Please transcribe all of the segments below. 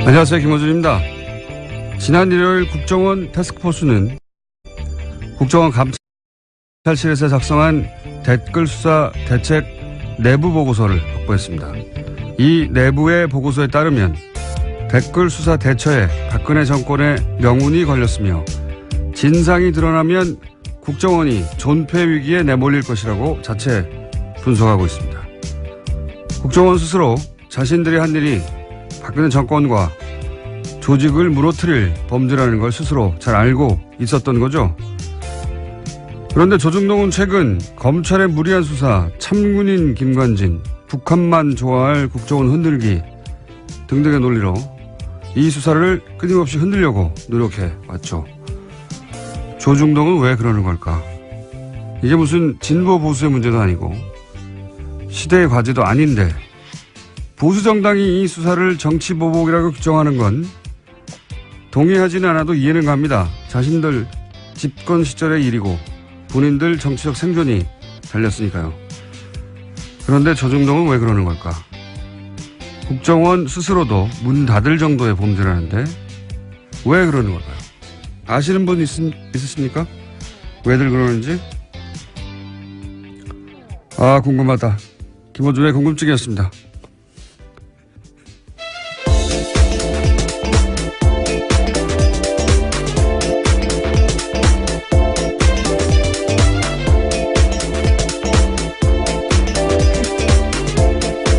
안녕하세요. 김호준입니다. 지난 일요일 국정원 태스크포스는 국정원 감찰실에서 작성한 댓글 수사 대책 내부 보고서를 확보했습니다. 이 내부의 보고서에 따르면 댓글 수사 대처에 박근혜 정권의 명운이 걸렸으며 진상이 드러나면 국정원이 존폐 위기에 내몰릴 것이라고 자체 분석하고 있습니다. 국정원 스스로 자신들이 한 일이 박근혜 정권과 조직을 무너뜨릴 범죄라는 걸 스스로 잘 알고 있었던 거죠. 그런데 조중동은 최근 검찰의 무리한 수사, 참군인 김관진, 북한만 좋아할 국정원 흔들기 등등의 논리로 이 수사를 끊임없이 흔들려고 노력해 왔죠. 조중동은 왜 그러는 걸까? 이게 무슨 진보 보수의 문제도 아니고 시대의 과제도 아닌데 보수 정당이 이 수사를 정치 보복이라고 규정하는 건 동의하지는 않아도 이해는 갑니다. 자신들 집권 시절의 일이고 본인들 정치적 생존이 달렸으니까요. 그런데 조중동은 왜 그러는 걸까? 국정원 스스로도 문 닫을 정도의 범죄라는데 왜 그러는 걸까요? 아시는 분 있으십니까? 왜들 그러는지? 아, 궁금하다. 김호준의 궁금증이었습니다.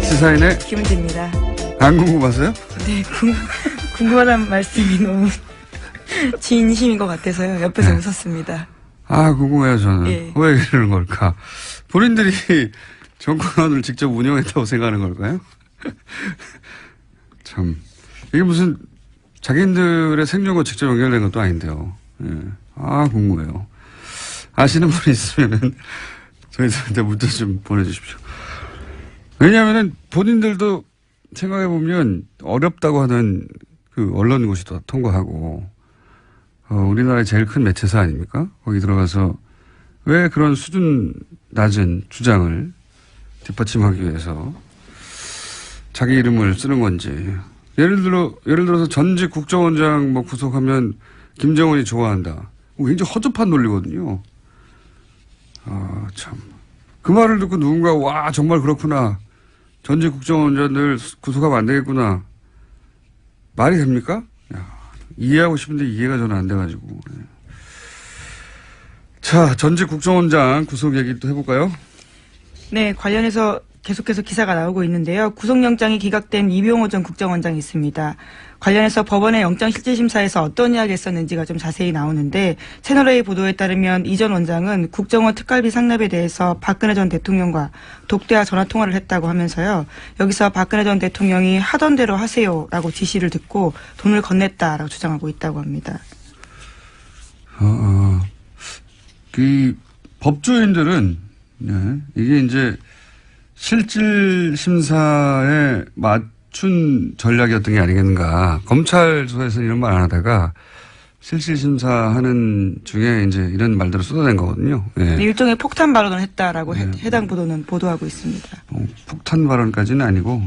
시사인의 김은지입니다. 안 궁금하세요? 네, 궁금하다는 말씀이 너무 진심인 것 같아서요. 옆에서 네. 웃었습니다. 아, 궁금해요, 저는. 예. 왜 이러는 걸까? 본인들이 정권을 직접 운영했다고 생각하는 걸까요? 참. 이게 무슨 자기들의 생존과 직접 연결된 것도 아닌데요. 예. 아, 궁금해요. 아시는 분이 있으면은 저희들한테 문자 좀 보내주십시오. 왜냐하면은 본인들도 생각해보면 어렵다고 하는 그 언론고시 통과하고 우리나라의 제일 큰 매체사 아닙니까? 거기 들어가서 왜 그런 수준 낮은 주장을 뒷받침하기 위해서 자기 이름을 쓰는 건지. 예를 들어서 전직 국정원장 뭐 구속하면 김정은이 좋아한다. 굉장히 허접한 논리거든요. 아, 참. 그 말을 듣고 누군가 와 정말 그렇구나. 전직 국정원장들 구속하면 안 되겠구나. 말이 됩니까? 야, 이해하고 싶은데 이해가 저는 안 돼가지고. 자, 전직 국정원장 구속 얘기 또 해볼까요? 네, 관련해서 계속해서 기사가 나오고 있는데요. 구속영장이 기각된 이병호 전 국정원장이 있습니다. 관련해서 법원의 영장실질심사에서 어떤 이야기가 있었는지가 좀 자세히 나오는데 채널A 보도에 따르면 이 전 원장은 국정원 특갈비 상납에 대해서 박근혜 전 대통령과 독대와 전화통화를 했다고 하면서요. 여기서 박근혜 전 대통령이 하던 대로 하세요라고 지시를 듣고 돈을 건넸다라고 주장하고 있다고 합니다. 그 법조인들은 네, 이게 이제 실질 심사에 맞춘 전략이었던 게 아니겠는가. 검찰 조사에서 이런 말 안 하다가 실질 심사하는 중에 이제 이런 말들을 쏟아낸 거거든요. 네. 일종의 폭탄 발언을 했다라고 해당 보도는 보도하고 있습니다. 폭탄 발언까지는 아니고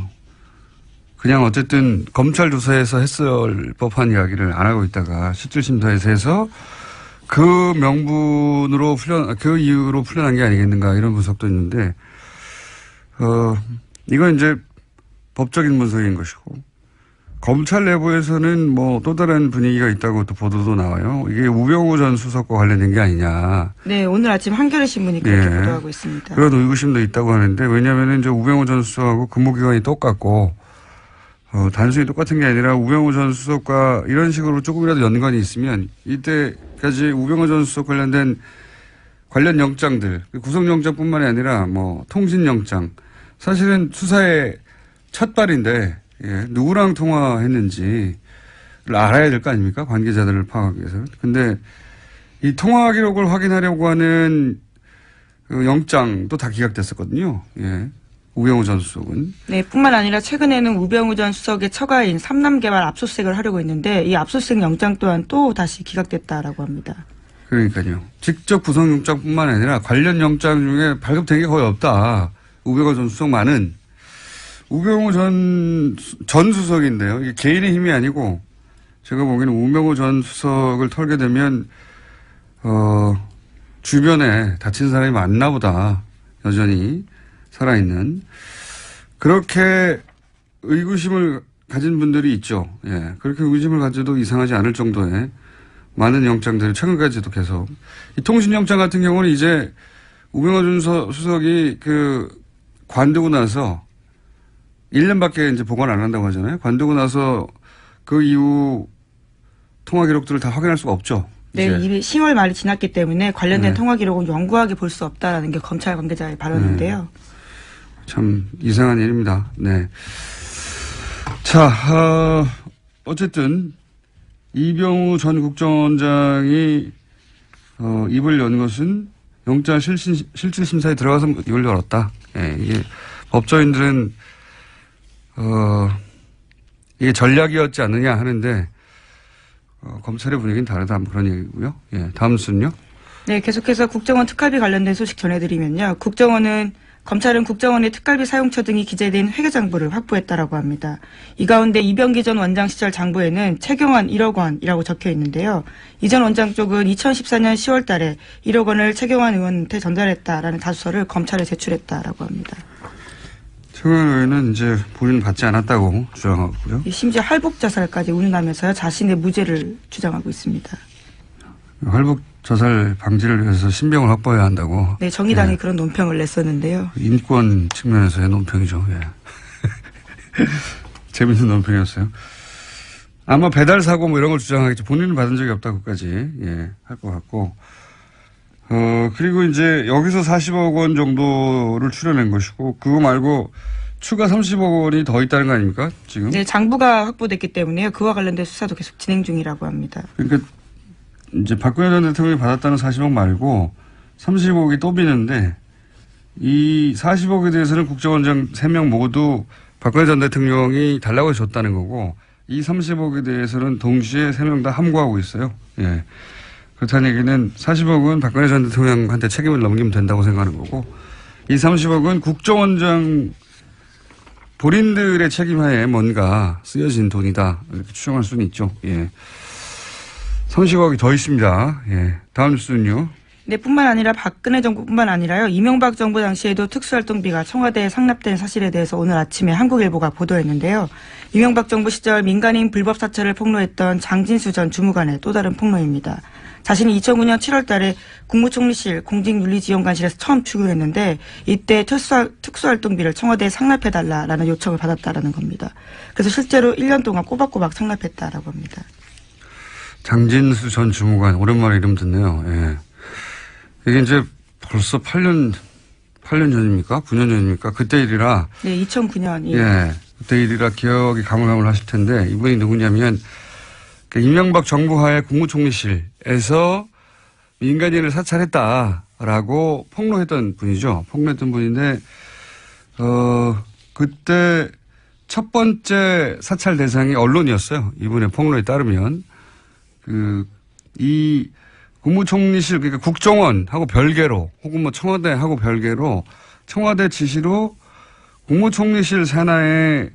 그냥 어쨌든 검찰 조사에서 했을 법한 이야기를 안 하고 있다가 실질 심사에서 해서 그 명분으로 그 이유로 풀려난 게 아니겠는가 이런 분석도 있는데 이건 이제 법적인 분석인 것이고 검찰 내부에서는 뭐 또 다른 분위기가 있다고 또 보도도 나와요. 이게 우병우 전 수석과 관련된 게 아니냐. 네, 오늘 아침 한겨레 신문이 그렇게 보도하고 있습니다. 그런 의구심도 있다고 하는데 왜냐하면 이제 우병우 전 수석하고 근무기간이 똑같고 단순히 똑같은 게 아니라 우병우 전 수석과 이런 식으로 조금이라도 연관이 있으면 이때까지 우병우 전 수석 관련된 관련 영장들, 구속영장뿐만이 아니라 뭐 통신영장, 사실은 수사의 첫 발인데 누구랑 통화했는지를 알아야 될 거 아닙니까? 관계자들을 파악하기 위해서. 근데 이 통화 기록을 확인하려고 하는 그 영장도 다 기각됐었거든요. 예. 우병우 전 수석은. 네, 뿐만 아니라 최근에는 우병우 전 수석의 처가인 삼남개발 압수수색을 하려고 했는데 이 압수수색 영장 또한 또 다시 기각됐다라고 합니다. 그러니까요. 직접 구속영장뿐만 아니라 관련 영장 중에 발급된 게 거의 없다. 우병우 전 수석만은 우병우 전 수석인데요. 이게 개인의 힘이 아니고 제가 보기에는 우병우 전 수석을 털게 되면 주변에 다친 사람이 많나 보다. 여전히 살아있는. 그렇게 의구심을 가진 분들이 있죠. 예. 그렇게 의구심을 가져도 이상하지 않을 정도의 많은 영장들이 최근까지도 계속. 이 통신영장 같은 경우는 이제 우병우 전 수석이 관두고 나서 1년밖에 이제 보관 안 한다고 하잖아요. 관두고 나서 그 이후 통화 기록들을 다 확인할 수가 없죠. 네, 이미 10월 말이 지났기 때문에 관련된 통화 기록은 영구하게 볼 수 없다라는 게 검찰 관계자의 발언인데요. 참 이상한 일입니다. 네. 자, 어쨌든 이병우 전 국정원장이 입을 연 것은 영장 실질심사에 들어가서 입을 열었다. 예, 이게 법조인들은 이게 전략이었지 않느냐 하는데 검찰의 분위기는 다르다 그런 얘기고요. 예, 다음 순요. 네, 계속해서 국정원 특활비 관련된 소식 전해드리면요. 검찰은 국정원의 특활비 사용처 등이 기재된 회계장부를 확보했다라고 합니다. 이 가운데 이병기 전 원장 시절 장부에는 최경환 1억 원이라고 적혀 있는데요. 이 전 원장 쪽은 2014년 10월 달에 1억 원을 최경환 의원한테 전달했다라는 자수서를 검찰에 제출했다라고 합니다. 최경환 의원은 이제 본인 받지 않았다고 주장하고요. 심지어 할복 자살까지 운운하면서요. 자신의 무죄를 주장하고 있습니다. 할복 자살 방지를 위해서 신병을 확보해야 한다고. 네, 정의당이 그런 논평을 냈었는데요. 인권 측면에서의 논평이죠. 예. 재밌는 논평이었어요. 아마 배달 사고 뭐 이런 걸 주장하겠죠. 본인은 받은 적이 없다고까지 할 것 같고. 그리고 이제 여기서 40억 원 정도를 출연한 것이고 그거 말고 추가 30억 원이 더 있다는 거 아닙니까? 지금? 네, 장부가 확보됐기 때문에요. 그와 관련된 수사도 계속 진행 중이라고 합니다. 그러니까 이제 박근혜 전 대통령이 받았다는 40억 말고 30억이 또 비는데 이 40억에 대해서는 국정원장 3명 모두 박근혜 전 대통령이 달라고 줬다는 거고 이 30억에 대해서는 동시에 3명 다 함구하고 있어요. 예. 그렇다는 얘기는 40억은 박근혜 전 대통령한테 책임을 넘기면 된다고 생각하는 거고 이 30억은 국정원장 본인들의 책임하에 뭔가 쓰여진 돈이다. 이렇게 추정할 수는 있죠. 예. 30억이 더 있습니다. 예. 다음 뉴스는요. 네, 뿐만 아니라 박근혜 정부뿐만 아니라요. 이명박 정부 당시에도 특수활동비가 청와대에 상납된 사실에 대해서 오늘 아침에 한국일보가 보도했는데요. 이명박 정부 시절 민간인 불법 사찰을 폭로했던 장진수 전 주무관의 또 다른 폭로입니다. 자신이 2009년 7월 달에 국무총리실 공직윤리지원관실에서 처음 출근했는데 이때 특수활동비를 청와대에 상납해달라라는 요청을 받았다라는 겁니다. 그래서 실제로 1년 동안 꼬박꼬박 상납했다라고 합니다. 장진수 전 주무관 오랜만에 이름 듣네요. 예. 이게 이제 벌써 8년 전입니까? 9년 전입니까? 그때 일이라. 네, 2009년. 예. 그때 일이라 기억이 가물가물하실 텐데 이분이 누구냐면 이명박 정부 하에 국무총리실에서 민간인을 사찰했다라고 폭로했던 분이죠. 폭로했던 분인데 그때 첫 번째 사찰 대상이 언론이었어요. 이분의 폭로에 따르면 이 국무총리실 그러니까 국정원하고 별개로 혹은 뭐 청와대하고 별개로 청와대 지시로 국무총리실 산하에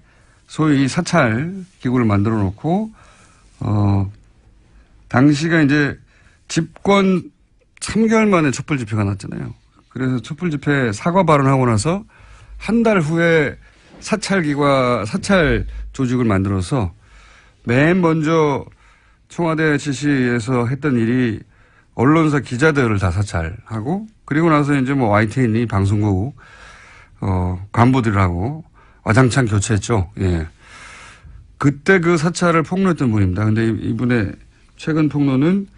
소위 사찰 기구를 만들어 놓고 당시가 이제 집권 3개월 만에 촛불 집회가 났잖아요. 그래서 촛불 집회 사과 발언하고 나서 한 달 후에 사찰 조직을 만들어서 맨 먼저 청와대 지시에서 했던 일이 언론사 기자들을 다 사찰하고 그리고 나서 이제 뭐 YTN이 방송국 간부들하고 와장창 교체했죠. 예. 그때 그 사찰을 폭로했던 분입니다. 근데 이분의 최근 폭로는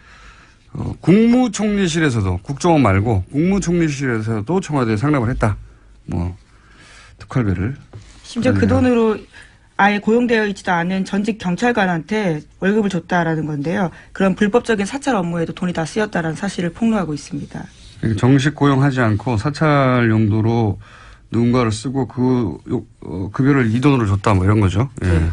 국무총리실에서도 국정원 말고 국무총리실에서도 청와대에 상납을 했다. 뭐 특활비를. 심지어 그 돈으로 아예 고용되어 있지도 않은 전직 경찰관한테 월급을 줬다라는 건데요. 그런 불법적인 사찰 업무에도 돈이 다 쓰였다라는 사실을 폭로하고 있습니다. 정식 고용하지 않고 사찰 용도로 누군가를 쓰고 그 급여를 이 돈으로 줬다 뭐 이런 거죠. 예. 네.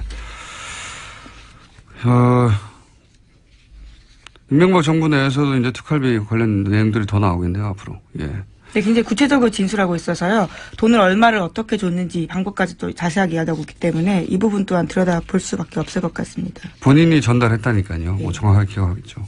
이명박 정부 내에서도 이제 특활비 관련 내용들이 더 나오겠네요, 앞으로. 예. 네, 굉장히 구체적으로 진술하고 있어서요. 돈을 얼마를 어떻게 줬는지 방법까지 또 자세하게 이야기하고 있기 때문에 이 부분 또한 들여다볼 수밖에 없을 것 같습니다. 본인이 전달했다니까요. 뭐 정확하게 기억하겠죠.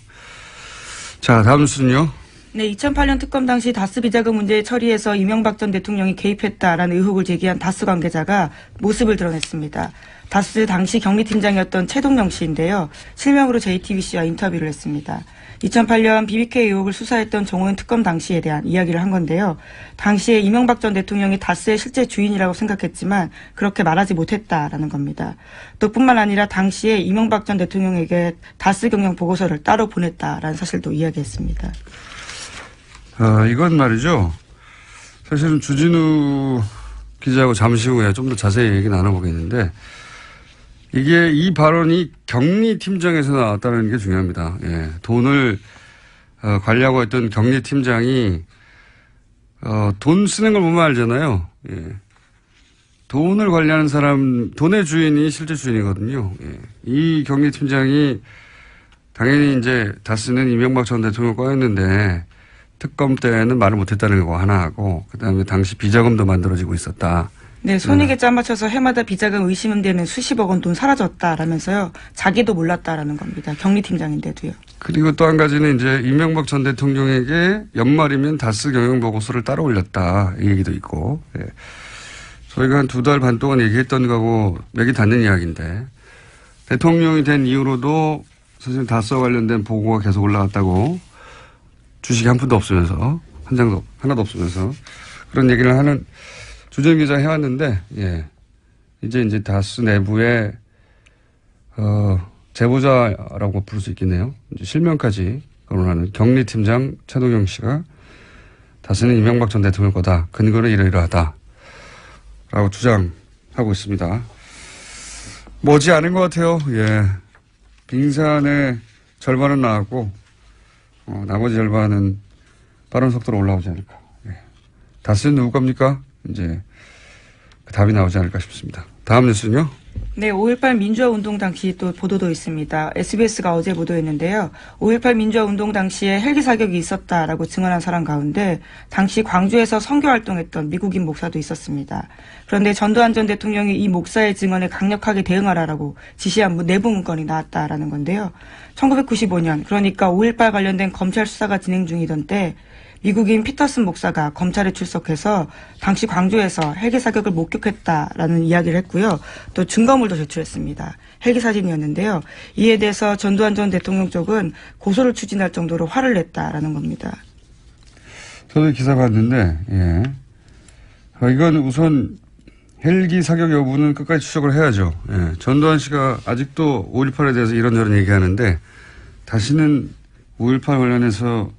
자, 다음 뉴스는요. 네, 2008년 특검 당시 다스 비자금 문제 처리에서 이명박 전 대통령이 개입했다라는 의혹을 제기한 다스 관계자가 모습을 드러냈습니다. 다스 당시 경리팀장이었던 최동영 씨인데요. 실명으로 JTBC와 인터뷰를 했습니다. 2008년 BBK 의혹을 수사했던 정호연 특검 당시에 대한 이야기를 한 건데요. 당시에 이명박 전 대통령이 다스의 실제 주인이라고 생각했지만 그렇게 말하지 못했다라는 겁니다. 또 뿐만 아니라 당시에 이명박 전 대통령에게 다스 경영 보고서를 따로 보냈다라는 사실도 이야기했습니다. 이건 말이죠. 사실은 주진우 기자하고 잠시 후에 좀 더 자세히 얘기 나눠보겠는데 이게 이 발언이 경리팀장에서 나왔다는 게 중요합니다. 예, 돈을 관리하고 했던 경리팀장이 돈 쓰는 걸 보면 알잖아요. 예. 돈을 관리하는 사람, 돈의 주인이 실제 주인이거든요. 예. 이 경리팀장이 당연히 이제 다스는 이명박 전 대통령 거였는데 특검 때는 말을 못했다는 거 하나 하고 그다음에 당시 비자금도 만들어지고 있었다. 네, 손익에 짜맞춰서 해마다 비자금 의심되는 수십억 원 돈 사라졌다라면서요. 자기도 몰랐다라는 겁니다. 경리팀장인데도요. 그리고 또 한 가지는 이제 이명박 전 대통령에게 연말이면 다스 경영 보고서를 따로 올렸다. 이 얘기도 있고. 예. 저희가 한 2달 반 동안 얘기했던 거하고 맥이 닿는 이야기인데 대통령이 된 이후로도 사실 다스와 관련된 보고가 계속 올라왔다고 주식이 한 푼도 없으면서 한 장도 하나도 없으면서 그런 얘기를 하는 주전 기자 해왔는데, 예. 이제 다스 내부에, 제보자라고 부를 수 있겠네요. 이제 실명까지 거론하는 경리팀장 최동영 씨가 다스는 이명박 전 대통령 거다. 근거는 이러이러하다. 라고 주장하고 있습니다. 머지 않은 것 같아요. 예. 빙산의 절반은 나왔고, 나머지 절반은 빠른 속도로 올라오지 않을까. 예. 다스는 누구 겁니까? 이제 그 답이 나오지 않을까 싶습니다. 다음 뉴스는요? 네, 5.18 민주화 운동 당시 또 보도도 있습니다. SBS가 어제 보도했는데요. 5.18 민주화 운동 당시에 헬기 사격이 있었다라고 증언한 사람 가운데 당시 광주에서 선교 활동했던 미국인 목사도 있었습니다. 그런데 전두환 전 대통령이 이 목사의 증언에 강력하게 대응하라라고 지시한 내부 문건이 나왔다라는 건데요. 1995년, 그러니까 5.18 관련된 검찰 수사가 진행 중이던 때 미국인 피터슨 목사가 검찰에 출석해서 당시 광주에서 헬기 사격을 목격했다라는 이야기를 했고요. 또 증거물도 제출했습니다. 헬기 사진이었는데요. 이에 대해서 전두환 전 대통령 쪽은 고소를 추진할 정도로 화를 냈다라는 겁니다. 저도 기사 봤는데, 예. 이건 우선 헬기 사격 여부는 끝까지 추적을 해야죠. 예. 전두환 씨가 아직도 5.18에 대해서 이런저런 얘기하는데 다시는 5.18 관련해서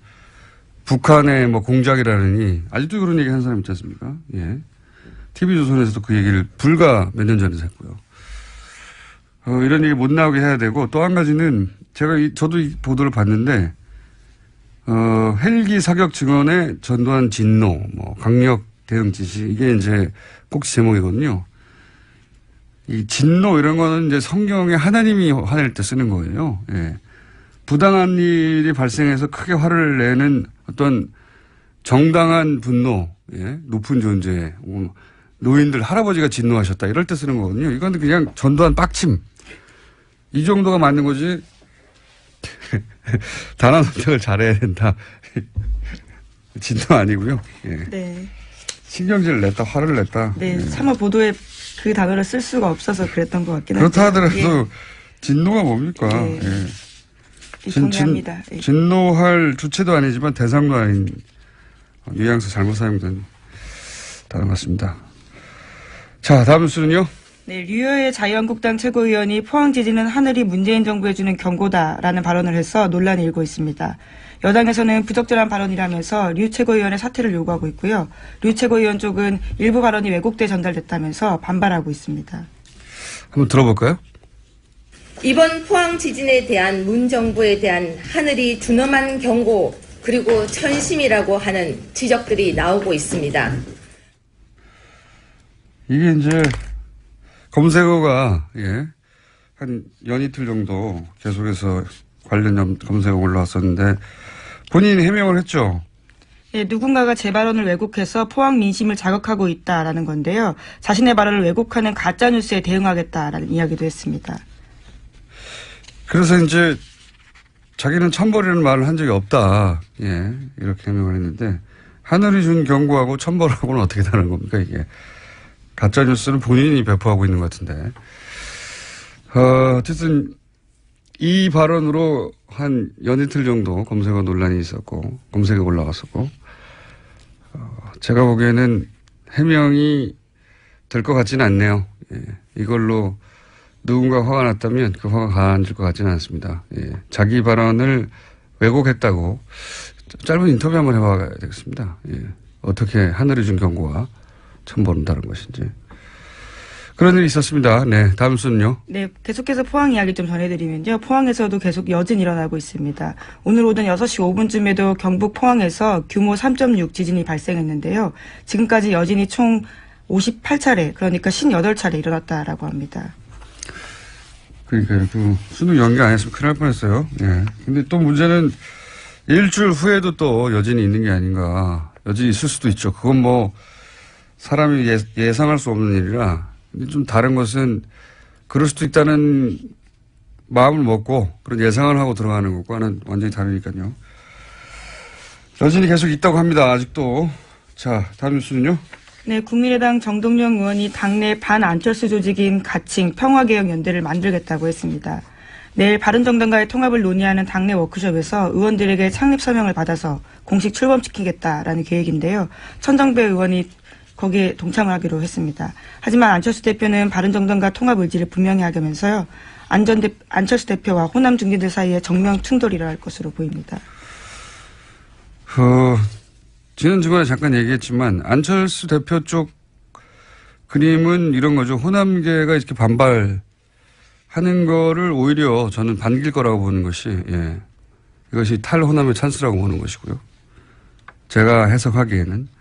북한의 뭐 공작이라느니 아직도 그런 얘기 하는 사람 있지 않습니까? 예. TV조선에서도 그 얘기를 불과 몇 년 전에 했고요. 이런 얘기 못 나오게 해야 되고 또 한 가지는 저도 이 보도를 봤는데 헬기 사격 증언에 전두환 진노, 뭐 강력 대응 지시 이게 이제 꼭지 제목이거든요. 이 진노 이런 거는 이제 성경에 하나님이 화낼 때 쓰는 거예요. 예. 부당한 일이 발생해서 크게 화를 내는 어떤 정당한 분노, 예, 높은 존재, 노인들 할아버지가 진노하셨다 이럴 때 쓰는 거거든요. 이건 그냥 전두환 빡침 이 정도가 맞는 거지. 단어 선택을 잘해야 된다. 진노 아니고요. 예. 네. 신경질을 냈다, 화를 냈다. 네, 예. 차마 보도에 그 단어를 쓸 수가 없어서 그랬던 것 같긴 한데. 그렇다 하더라도 예. 진노가 뭡니까? 네. 예. 동의합니다. 진노할 주체도 아니지만 대상도 아닌 뉘앙스 잘못 사용된 단어 같습니다. 자, 다음 뉴스는요. 네, 류여의 자유한국당 최고위원이 포항 지진은 하늘이 문재인 정부에 주는 경고다라는 발언을 해서 논란이 일고 있습니다. 여당에서는 부적절한 발언이라면서 류 최고위원의 사퇴를 요구하고 있고요. 류 최고위원 쪽은 일부 발언이 왜곡돼 전달됐다면서 반발하고 있습니다. 한번 들어볼까요? 이번 포항 지진에 대한 문 정부에 대한 하늘이 준엄한 경고 그리고 천심이라고 하는 지적들이 나오고 있습니다. 이게 이제 검색어가 한 연이틀 정도 계속해서 관련 검색어 올라왔었는데 본인이 해명을 했죠. 예, 누군가가 제 발언을 왜곡해서 포항 민심을 자극하고 있다라는 건데요. 자신의 발언을 왜곡하는 가짜뉴스에 대응하겠다라는 이야기도 했습니다. 그래서 이제 자기는 천벌이라는 말을 한 적이 없다. 예, 이렇게 해명을 했는데 하늘이 준 경고하고 천벌하고는 어떻게 다른 겁니까 이게. 가짜뉴스는 본인이 배포하고 있는 것 같은데. 어쨌든 이 발언으로 한 연이틀 정도 검색어 논란이 있었고 검색에 올라갔었고 제가 보기에는 해명이 될 것 같지는 않네요. 예. 이걸로 누군가 화가 났다면 그 화가 가라앉을 것 같지는 않습니다. 예. 자기 발언을 왜곡했다고 짧은 인터뷰 한번 해봐야 되겠습니다. 예. 어떻게 하늘이 준 경고와 천벌은 다른 것인지. 그런 일이 있었습니다. 네, 다음 순요. 네, 계속해서 포항 이야기 좀 전해드리면요. 포항에서도 계속 여진 일어나고 있습니다. 오늘 오전 6시 5분쯤에도 경북 포항에서 규모 3.6 지진이 발생했는데요. 지금까지 여진이 총 58차례, 그러니까 58차례 일어났다라고 합니다. 그러니까 그 수능 연기 안 했으면 큰일 날 뻔했어요. 예. 근데 또 문제는 일주일 후에도 또 여진이 있는 게 아닌가. 여진이 있을 수도 있죠. 그건 뭐 사람이 예상할 수 없는 일이라. 근데 좀 다른 것은 그럴 수도 있다는 마음을 먹고 그런 예상을 하고 들어가는 것과는 완전히 다르니까요. 여진이 계속 있다고 합니다. 아직도. 자, 다음 뉴스는요. 네, 국민의당 정동영 의원이 당내 반안철수 조직인 가칭 평화개혁연대를 만들겠다고 했습니다. 내일 바른정당과의 통합을 논의하는 당내 워크숍에서 의원들에게 창립 서명을 받아서 공식 출범시키겠다라는 계획인데요. 천정배 의원이 거기에 동참을 하기로 했습니다. 하지만 안철수 대표는 바른정당과 통합 의지를 분명히 하면서요. 안철수 대표와 호남 중진들 사이에 정면 충돌이 일어날 것으로 보입니다. 지난 주말에 잠깐 얘기했지만 안철수 대표 쪽 그림은 이런 거죠. 호남계가 이렇게 반발하는 거를 오히려 저는 반길 거라고 보는 것이 예. 이것이 탈호남의 찬스라고 보는 것이고요. 제가 해석하기에는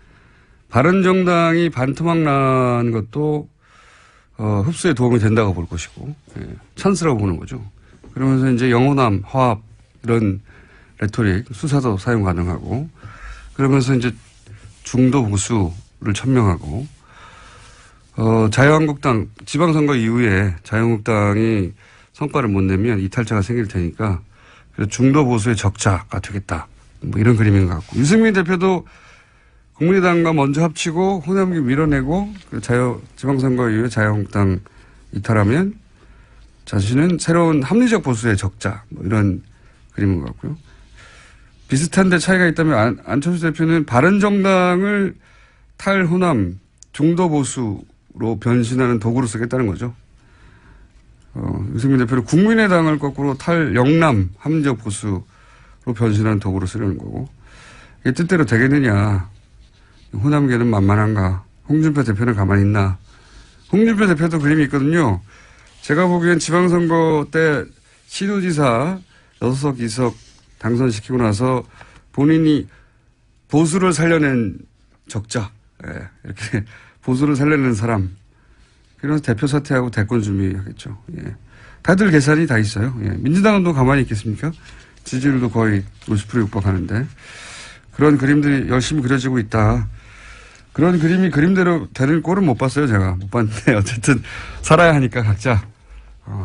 바른정당이 반토막 난 것도 흡수에 도움이 된다고 볼 것이고 예. 찬스라고 보는 거죠. 그러면서 이제 영호남, 화합 이런 레토릭, 수사도 사용 가능하고 그러면서 이제 중도 보수를 천명하고 자유한국당 지방선거 이후에 자유한국당이 성과를 못 내면 이탈자가 생길 테니까 그래서 중도 보수의 적자가 되겠다. 뭐 이런 그림인 것 같고 유승민 대표도 국민의당과 먼저 합치고 호남계 밀어내고 지방선거 이후에 자유한국당 이탈하면 자신은 새로운 합리적 보수의 적자 뭐 이런 그림인 것 같고요. 비슷한데 차이가 있다면 안철수 대표는 바른정당을 탈호남 중도 보수로 변신하는 도구로 쓰겠다는 거죠. 유승민 대표는 국민의당을 거꾸로 탈영남 합리적 보수로 변신하는 도구로 쓰려는 거고 이게 뜻대로 되겠느냐. 호남계는 만만한가. 홍준표 대표는 가만히 있나. 홍준표 대표도 그림이 있거든요. 제가 보기엔 지방선거 때 시도지사 6석 2석 당선시키고 나서 본인이 보수를 살려낸 적자. 예, 이렇게 보수를 살려낸 사람. 그래서 대표 사퇴하고 대권 준비하겠죠. 예. 다들 계산이 다 있어요. 예. 민주당은 또 가만히 있겠습니까? 지지율도 거의 50% 육박하는데. 그런 그림들이 열심히 그려지고 있다. 그런 그림이 그림대로 되는 꼴은 못 봤어요, 제가. 못 봤는데, 어쨌든, 살아야 하니까 각자,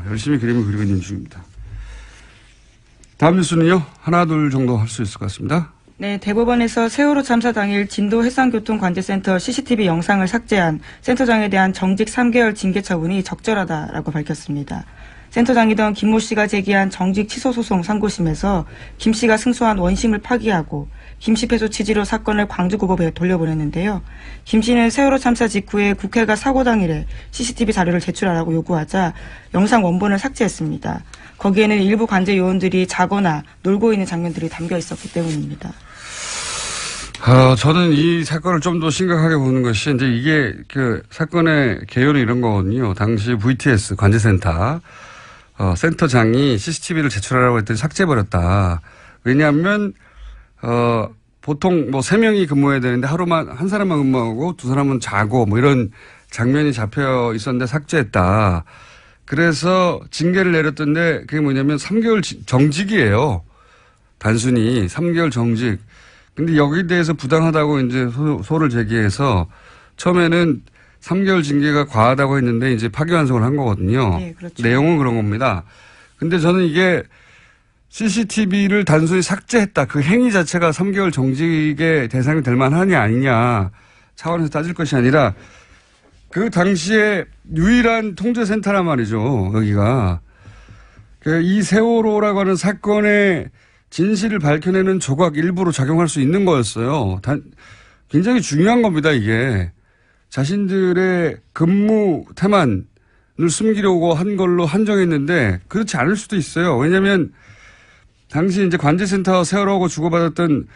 열심히 그림을 그리고 있는 중입니다. 다음 뉴스는요, 하나, 둘 정도 할 수 있을 것 같습니다. 네, 대법원에서 세월호 참사 당일 진도 해상교통관제센터 CCTV 영상을 삭제한 센터장에 대한 정직 3개월 징계 처분이 적절하다라고 밝혔습니다. 센터장이던 김모 씨가 제기한 정직 취소 소송 상고심에서 김 씨가 승소한 원심을 파기하고 김 씨 패소 취지로 사건을 광주고법에 돌려보냈는데요. 김 씨는 세월호 참사 직후에 국회가 사고 당일에 CCTV 자료를 제출하라고 요구하자 영상 원본을 삭제했습니다. 거기에는 일부 관제 요원들이 자거나 놀고 있는 장면들이 담겨 있었기 때문입니다. 저는 이 사건을 좀 더 심각하게 보는 것이 이제 이게 그 사건의 개요는 이런 거거든요. 당시 VTS 관제센터 센터장이 CCTV를 제출하라고 했더니 삭제해버렸다. 왜냐하면 보통 뭐 3명이 근무해야 되는데 하루만 한 사람만 근무하고 2사람은 자고 뭐 이런 장면이 잡혀 있었는데 삭제했다. 그래서 징계를 내렸던데 그게 뭐냐면 3개월 정직이에요. 단순히 3개월 정직. 근데 여기에 대해서 부당하다고 이제 소를 제기해서 처음에는 3개월 징계가 과하다고 했는데 이제 파기환송을 한 거거든요. 네, 그렇죠. 내용은 그런 겁니다. 근데 저는 이게 CCTV를 단순히 삭제했다. 그 행위 자체가 3개월 정직의 대상이 될 만하냐 아니냐 차원에서 따질 것이 아니라 그 당시에 유일한 통제센터란 말이죠. 여기가. 이 세월호라고 하는 사건의 진실을 밝혀내는 조각 일부로 작용할 수 있는 거였어요. 굉장히 중요한 겁니다, 이게. 자신들의 근무 태만을 숨기려고 한 걸로 한정했는데 그렇지 않을 수도 있어요. 왜냐하면 당시 이제 관제센터 세월호하고 주고받았던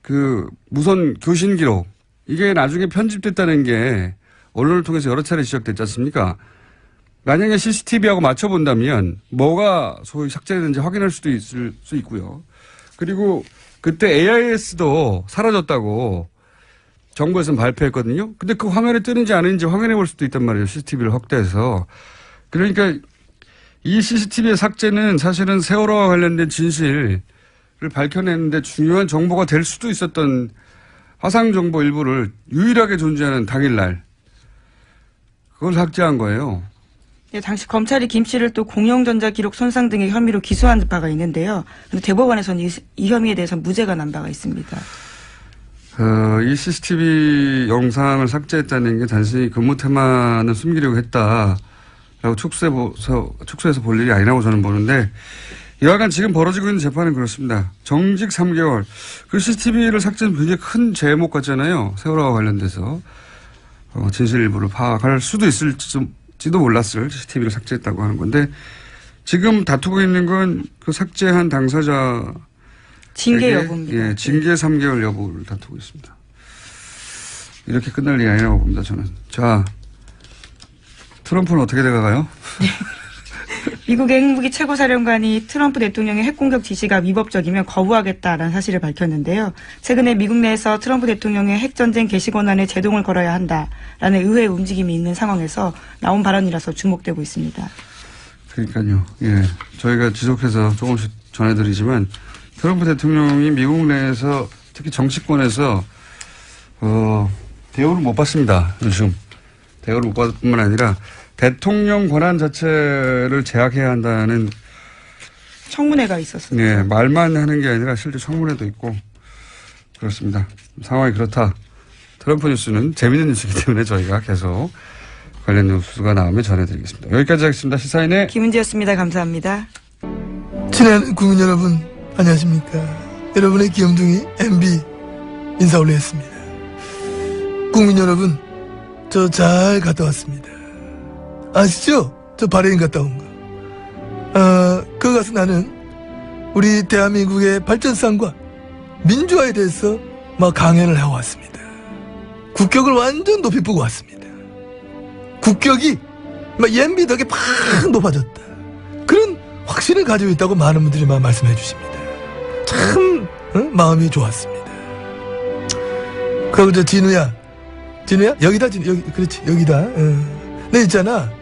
그 무선 교신 기록 이게 나중에 편집됐다는 게 언론을 통해서 여러 차례 지적됐지 않습니까? 만약에 CCTV하고 맞춰본다면 뭐가 소위 삭제됐는지 확인할 수도 있을 수 있고요. 그리고 그때 AIS도 사라졌다고 정부에서는 발표했거든요. 근데 그 화면에 뜨는지 아닌지 확인해 볼 수도 있단 말이에요. CCTV를 확대해서. 그러니까 이 CCTV의 삭제는 사실은 세월호와 관련된 진실을 밝혀내는데 중요한 정보가 될 수도 있었던 화상정보 일부를 유일하게 존재하는 당일날 그걸 삭제한 거예요. 네, 당시 검찰이 김 씨를 또 공영전자 기록 손상 등의 혐의로 기소한 바가 있는데요. 근데 대법원에서는 이 혐의에 대해서 무죄가 난 바가 있습니다. 이 CCTV 영상을 삭제했다는 게 단순히 근무 태만을 숨기려고 했다라고 축소해서 볼 일이 아니라고 저는 보는데 여하간 지금 벌어지고 있는 재판은 그렇습니다. 정직 3개월. 그 CCTV를 삭제는 굉장히 큰 제목 같잖아요. 세월호와 관련돼서. 진실 일부를 파악할 수도 있을지도 몰랐을 CCTV를 삭제했다고 하는 건데 지금 다투고 있는 건 그 삭제한 당사자 징계 여부입니다. 예, 징계 3개월 여부를 다투고 있습니다. 이렇게 끝날 일이 아니라고 봅니다, 저는. 자, 트럼프는 어떻게 돼가요? 네. 미국의 핵무기 최고사령관이 트럼프 대통령의 핵공격 지시가 위법적이면 거부하겠다라는 사실을 밝혔는데요. 최근에 미국 내에서 트럼프 대통령의 핵전쟁 개시 권한에 제동을 걸어야 한다라는 의회의 움직임이 있는 상황에서 나온 발언이라서 주목되고 있습니다. 그러니까요. 예, 저희가 지속해서 조금씩 전해드리지만 트럼프 대통령이 미국 내에서 특히 정치권에서 대우를 못 받습니다. 요즘. 대우를 못 받을 뿐만 아니라 대통령 권한 자체를 제약해야 한다는 청문회가 있었습니다. 네, 말만 하는 게 아니라 실제 청문회도 있고 그렇습니다. 상황이 그렇다. 트럼프 뉴스는 재미있는 뉴스이기 때문에 저희가 계속 관련 뉴스가 나오면 전해드리겠습니다. 여기까지 하겠습니다. 시사인의 김은지였습니다. 감사합니다. 친한 국민 여러분 안녕하십니까. 여러분의 귀염둥이 MB 인사 올리겠습니다. 국민 여러분 저 잘 갔다 왔습니다. 아시죠? 저 바레인 갔다 온 거. 그거 가서 나는 우리 대한민국의 발전상과 민주화에 대해서 막 강연을 해왔습니다. 국격을 완전 높이 보고 왔습니다. 국격이 막 MB 덕에 팍 높아졌다. 그런 확신을 가지고 있다고 많은 분들이 막 말씀해 주십니다. 참 마음이 좋았습니다. 그리고 저 진우야 여기다 여기 그렇지 여기다. 내 있잖아.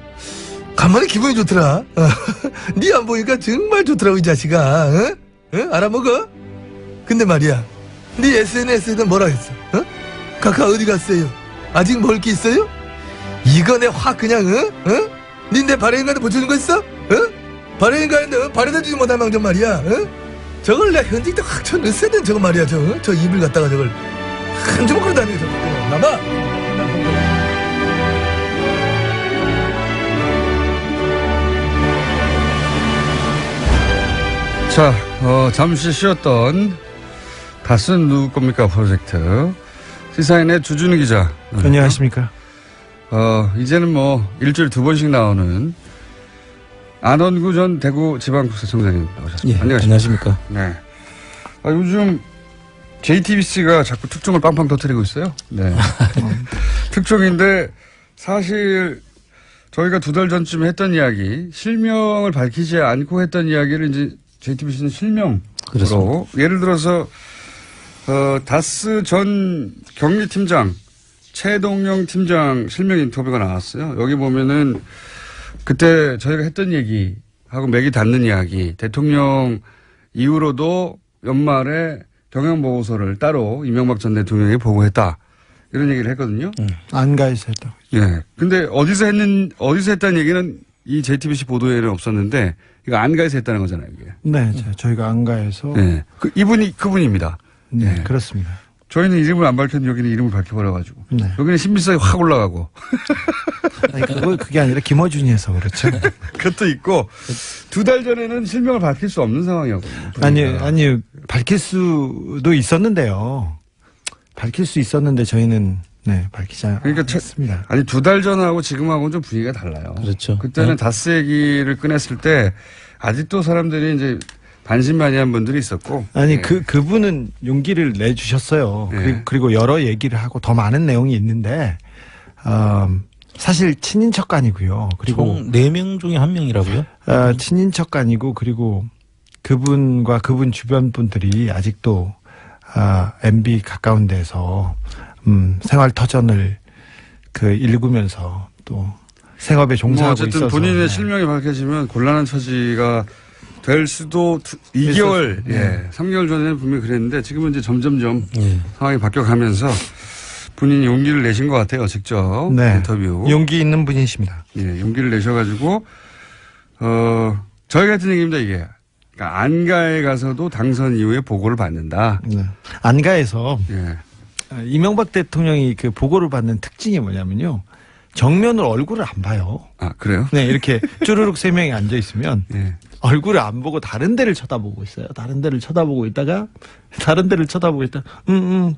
간만에 기분이 좋더라. 니 안 보니까 정말 좋더라고 이 자식아. 알아먹어? 근데 말이야 니 SNS에다 뭐라 했어? 카카 어디 갔어요? 아직 먹을 게 있어요? 이거 내 확 그냥 니 내 발행인한테 붙여준 거 있어? 발행인한테 발에다 주지 못할 망정 말이야. 저걸 내 현직때 확 쳐넣었어야 된 저거 말이야. 저 입을 갖다가 저걸 한 주먹으로 다니고 저거 나봐. 자, 잠시 쉬었던 다스는 누구 겁니까 프로젝트 시사인의 주준우 기자. 안녕하십니까. 이제는 뭐 일주일에 2번씩 나오는 안원구 전 대구지방국세청장님 나오셨습니다. 예, 안녕하십니까. 네. 요즘 JTBC가 자꾸 특종을 빵빵 터뜨리고 있어요. 네. 특종인데 사실 저희가 2달 전쯤에 했던 이야기, 실명을 밝히지 않고 했던 이야기를 이제 JTBC는 실명으로 그렇습니다. 예를 들어서 다스 전 경리팀장 최동영 팀장 실명 인터뷰가 나왔어요. 여기 보면은 그때 저희가 했던 얘기하고 맥이 닿는 이야기, 대통령 이후로도 연말에 경영보고서를 따로 이명박 전 대통령에게 보고했다. 이런 얘기를 했거든요. 안가에서 했다고. 예. 근데 어디서 했다는 얘기는 이 JTBC 보도에는 없었는데 이거 안가에서 했다는 거잖아요, 이게. 네, 저희가 안가에서. 네. 그분입니다. 네, 네. 그렇습니다. 저희는 이름을 안 밝혔는데 여기는 이름을 밝혀버려가지고. 네. 여기는 신빙성이 확 올라가고. 아니, 그게 아니라 김어준이어서 그렇죠. 그것도 있고 2달 전에는 실명을 밝힐 수 없는 상황이었거든요. 아니, 밝힐 수도 있었는데요. 밝힐 수 있었는데 저희는 네, 밝히지 않았습니다. 아니 2달 전하고 지금하고는 좀 분위기가 달라요. 그렇죠. 그때는 네. 다스 얘기를 꺼냈을 때 아직도 사람들이 이제 반신반의한 분들이 있었고. 아니 네. 그분은 용기를 내주셨어요. 네. 그리고 여러 얘기를 하고 더 많은 내용이 있는데 사실 친인척간이고요. 그리고 총 4명 중에 1명이라고요? 친인척간이고 그리고 그분과 그분 주변 분들이 아직도 MB 가까운 데서 생활 터전을 읽으면서 또 생업에 종사하고 어쨌든 있어서 본인의 네. 실명이 밝혀지면 곤란한 처지가 될 수도 2개월, 네. 3개월 전에는 분명히 그랬는데 지금은 이제 점점점 예. 상황이 바뀌어가면서 본인이 용기를 내신 것 같아요, 직접. 네. 인터뷰. 용기 있는 분이십니다. 예, 용기를 내셔가지고, 저희 같은 얘기입니다, 이게. 그러니까 안가에 가서도 당선 이후에 보고를 받는다. 네. 안가에서 예. 이명박 대통령이 그 보고를 받는 특징이 뭐냐면요. 정면으로 얼굴을 안 봐요. 아, 그래요? 네, 이렇게 쭈루룩 3명이 앉아 있으면 예. 얼굴을 안 보고 다른 데를 쳐다보고 있어요. 다른 데를 쳐다보고 있다가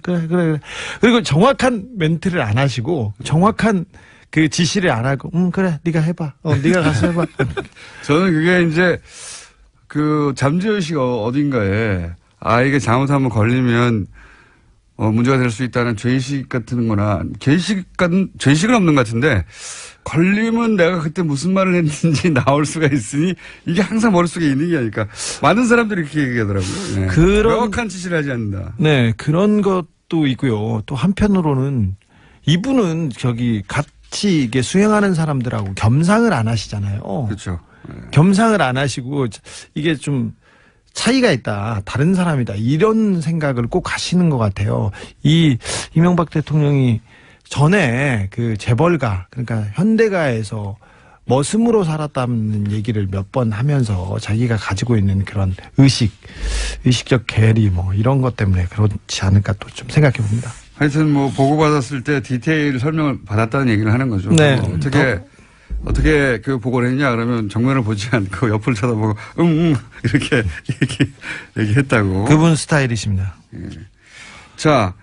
그래. 그리고 정확한 멘트를 안 하시고 정확한 그 지시를 안 하고 그래 네가 해봐. 네가 가서 해봐. 저는 그게 이제 잠재의식 어딘가에 이게 잘못하면 걸리면 문제가 될 수 있다는 죄의식 같은 거나 죄의식은 없는 것 같은데 걸리면 내가 그때 무슨 말을 했는지 나올 수가 있으니 이게 항상 머릿속에 있는 게 아닐까. 많은 사람들이 그렇게 얘기하더라고요. 네. 명확한 지시를 하지 않는다. 네, 그런 것도 있고요. 또 한편으로는 이분은 같이 이게 수행하는 사람들하고 겸상을 안 하시잖아요. 그렇죠. 네. 겸상을 안 하시고 이게 좀 차이가 있다. 다른 사람이다. 이런 생각을 꼭 하시는 것 같아요. 이명박 대통령이 전에 그 재벌가, 그러니까 현대가에서 머슴으로 살았다는 얘기를 몇 번 하면서 자기가 가지고 있는 그런 의식적 괴리 이런 것 때문에 그렇지 않을까 또 좀 생각해 봅니다. 하여튼 보고받았을 때 디테일 설명을 받았다는 얘기를 하는 거죠. 네. 어떻게 그 보고를 했냐 그러면 정면을 보지 않고 옆을 쳐다보고 이렇게 얘기했다고. 그분 스타일이십니다. 예. 자,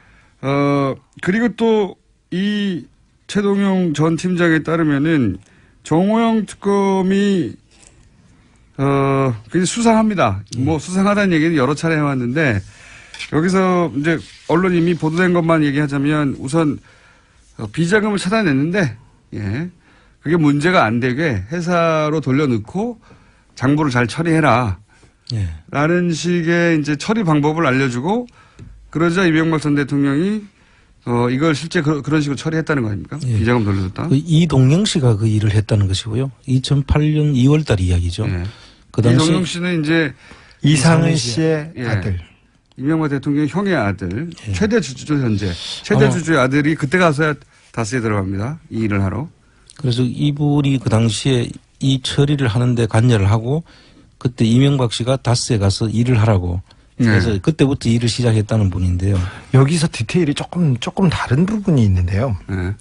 그리고 또 이 최동용 전 팀장에 따르면은 정호영 특검이 굉장히 수상합니다. 수상하다는 얘기는 여러 차례 해왔는데 여기서 이제 언론 이미 보도된 것만 얘기하자면 우선 비자금을 찾아냈는데 예. 그게 문제가 안 되게 회사로 돌려넣고 장부를 잘 처리해라. 예. 라는 식의 이제 처리 방법을 알려주고 그러자 이명박 전 대통령이 이걸 실제 그런 식으로 처리했다는 거 아닙니까? 예. 비자금 돌려줬다. 이동영 씨가 그 일을 했다는 것이고요. 2008년 2월 달 이야기죠. 예. 그 당시 이동영 씨는 이제 이상은 씨의 예. 아들. 이명박 대통령 형의 아들, 예. 최대 주주죠 현재. 최대 주주의 아들이 그때 가서야 다스에 들어갑니다. 이 일을 하러. 그래서 이분이 그 당시에 이 처리를 하는데 관여를 하고 그때 이명박 씨가 다스에 가서 일을 하라고 그래서 네. 그때부터 일을 시작했다는 분인데요. 여기서 디테일이 조금 다른 부분이 있는데요. 네.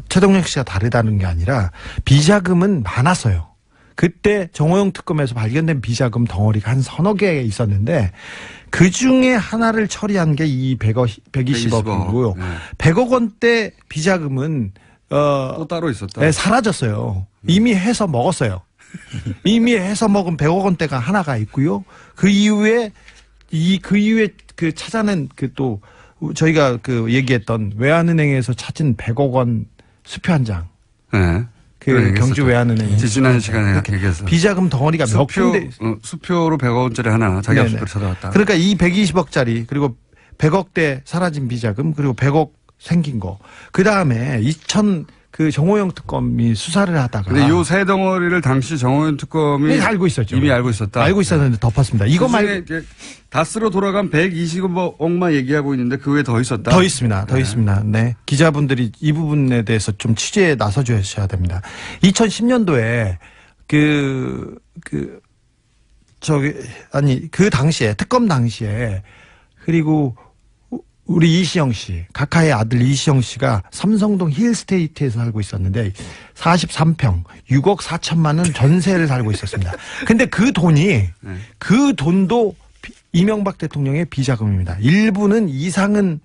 최동영 씨가 다르다는 게 아니라 비자금은 많았어요. 그때 정호영 특검에서 발견된 비자금 덩어리가 한 서너 개 있었는데 그 중에 하나를 처리한 게 이 120억이고요. 네. 100억 원대 비자금은 또 따로 있었다. 네, 사라졌어요. 이미 해서 먹었어요. 이미 해서 먹은 100억 원대가 하나가 있고요. 그 이후에 그 찾아낸 또 저희가 얘기했던 외환은행에서 찾은 100억 원 수표 한 장. 네. 경주 외환은행. 지난 시간에 얘기했어. 비자금 덩어리가 몇 군데. 수표로 100억 원짜리 하나 자기 네네. 수표를 찾아왔다. 그러니까 이 120억짜리 그리고 100억대 사라진 비자금 그리고 100억 생긴 거. 그 다음에 그 정호영 특검이 수사를 하다가. 근데 요 세 덩어리를 당시 정호연 특검이 알고 있었죠. 이미 알고 있었다. 알고 있었는데 덮었습니다. 이거 말고 다스로 돌아간 120억만 얘기하고 있는데 그 외에 더 있었다. 더 있습니다. 더 있습니다. 네. 기자분들이 이 부분에 대해서 좀 취재에 나서 주셔야 됩니다. 2010년도에 그 당시에 특검 당시에 그리고 우리 이시영 씨, 각하의 아들 이시영 씨가 삼성동 힐스테이트에서 살고 있었는데 43평 6억 4천만 원 전세를 살고 있었습니다. 근데 그 돈도 이명박 대통령의 비자금입니다. 일부는 이상은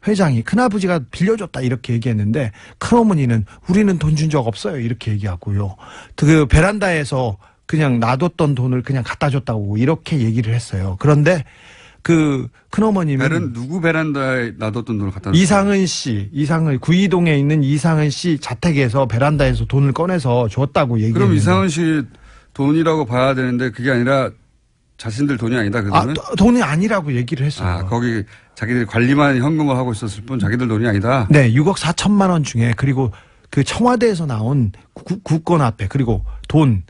회장이 큰아버지가 빌려줬다 이렇게 얘기했는데 큰어머니는 우리는 돈 준 적 없어요 이렇게 얘기하고요. 그 베란다에서 그냥 놔뒀던 돈을 그냥 갖다 줬다고 이렇게 얘기를 했어요. 그런데 그 큰어머님은 누구 베란다에 놔뒀던 돈을 갖다 줬어요? 이상은 구이동에 있는 이상은 씨 자택에서 베란다에서 돈을 꺼내서 줬다고 얘기했는데. 그럼 이상은 씨 돈이라고 봐야 되는데 그게 아니라 자신들 돈이 아니다. 그 돈은? 돈이 아니라고 얘기를 했어요. 거기 자기들이 관리만 현금화 하고 있었을 뿐 자기들 돈이 아니다. 네, 6억 4천만 원 중에 그리고 그 청와대에서 나온 국권 앞에 그리고 돈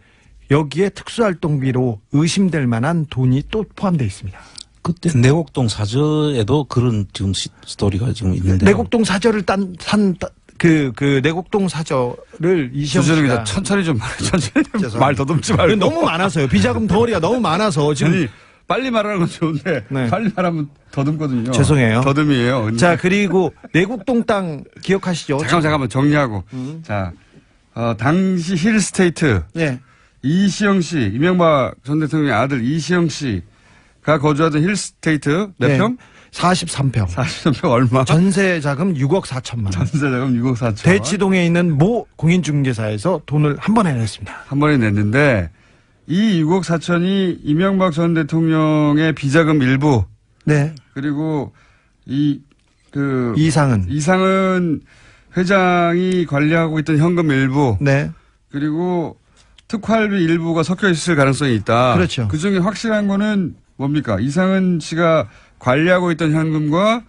여기에 특수활동비로 의심될 만한 돈이 또 포함되어 있습니다. 그때 내곡동 사저에도 그런 지금 스토리가 지금 있는데. 내곡동 사저를 그 내곡동 사저를 이시영 씨가 천천히 좀 말해. 천천히 말 더듬지 말고. 너무 많아서요. 비자금 덩어리가 너무 많아서 지금. 아니, 빨리 말하는 건 좋은데 네. 빨리 말하면 더듬거든요. 죄송해요. 더듬이에요. 자, 그리고 내곡동 땅 기억하시죠? 잠깐만 정리하고. 자, 당시 힐스테이트. 네. 이시영 씨, 이명박 전 대통령의 아들 이시영 씨가 거주하던 힐스테이트 몇 네. 평? 43평. 43평 얼마? 전세 자금 6억 4천만 원. 전세 자금 6억 4천. 대치동에 있는 모 공인중개사에서 돈을 한 번에 냈습니다. 한 번에 냈는데 이 6억 4천이 이명박 전 대통령의 비자금 일부. 네. 그리고 이상은 회장이 관리하고 있던 현금 일부. 네. 그리고 특활비 일부가 섞여 있을 가능성이 있다. 그렇죠. 그 중에 확실한 거는 뭡니까? 이상은 씨가 관리하고 있던 현금과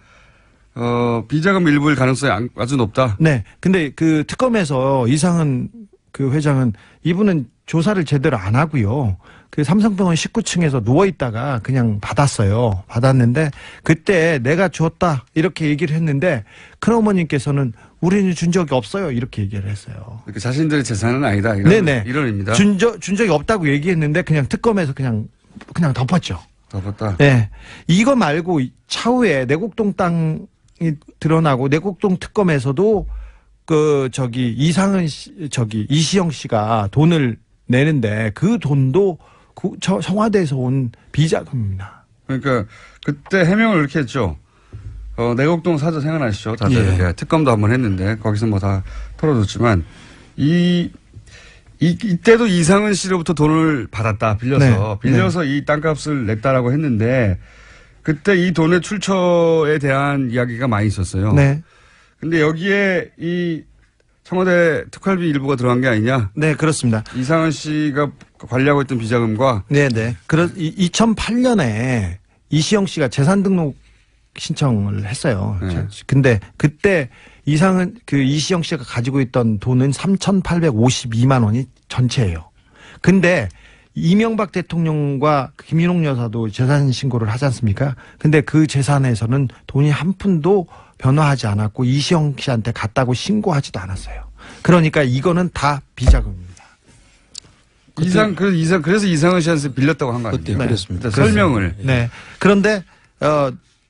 비자금 일부일 가능성이 아주 높다. 네. 근데 그 특검에서 이상은 그 회장은 이분은 조사를 제대로 안 하고요. 그 삼성병원 19층에서 누워있다가 그냥 받았어요. 받았는데 그때 내가 줬다 이렇게 얘기를 했는데 큰어머님께서는 우리는 준 적이 없어요 이렇게 얘기를 했어요. 그러니까 자신들의 재산은 아니다. 네네. 이론입니다. 준 적이 없다고 얘기했는데 그냥 특검에서 그냥 덮었죠. 덮었다. 네. 이거 말고 차후에 내곡동 땅이 드러나고 내곡동 특검에서도 이시영 씨가 돈을 내는데 그 돈도 청와대에서 온 비자금입니다. 그러니까 그때 해명을 이렇게 했죠. 내곡동 사저 생각나시죠? 다들 예. 특검도 한번 했는데 거기서 뭐 다 털어줬지만 이때도 이상은 씨로부터 돈을 받았다. 빌려서 이 땅값을 냈다라고 했는데 그때 이 돈의 출처에 대한 이야기가 많이 있었어요. 네. 근데 여기에 이 청와대 특활비 일부가 들어간 게 아니냐? 네, 그렇습니다. 이상은 씨가 관리하고 있던 비자금과. 네네. 2008년에 이시영 씨가 재산 등록 신청을 했어요. 네. 근데 그때 이시영 씨가 가지고 있던 돈은 3,852만 원이 전체예요. 근데 이명박 대통령과 김윤옥 여사도 재산 신고를 하지 않습니까? 근데 그 재산에서는 돈이 한 푼도 변화하지 않았고 이시영 씨한테 갔다고 신고하지도 않았어요. 그러니까 이거는 다 비자금입니다. 그래서 이상은 씨한테 빌렸다고 한 거 아니에요? 그때 그랬습니다. 설명을. 네. 그런데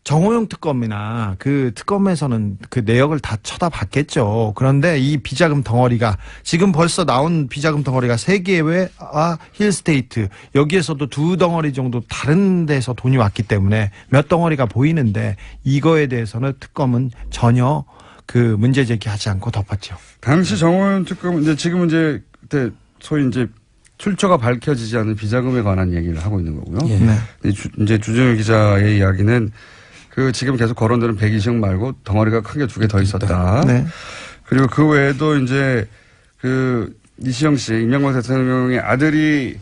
정호영 특검이나 그 특검에서는 그 내역을 다 쳐다봤겠죠. 그런데 이 비자금 덩어리가 지금 벌써 나온 비자금 덩어리가 세계회와 힐스테이트 여기에서도 두 덩어리 정도 다른 데서 돈이 왔기 때문에 몇 덩어리가 보이는데 이거에 대해서는 특검은 전혀 그 문제 제기하지 않고 덮었죠. 당시 정호영 특검은 지금은 그때 소위 출처가 밝혀지지 않은 비자금에 관한 얘기를 하고 있는 거고요. 예. 네. 이제 주정일 기자의 이야기는 지금 계속 거론되는 120억 말고 덩어리가 큰 게 두 개 더 있었다. 네. 그리고 그 외에도 이시영 씨, 이명박 대통령의 아들이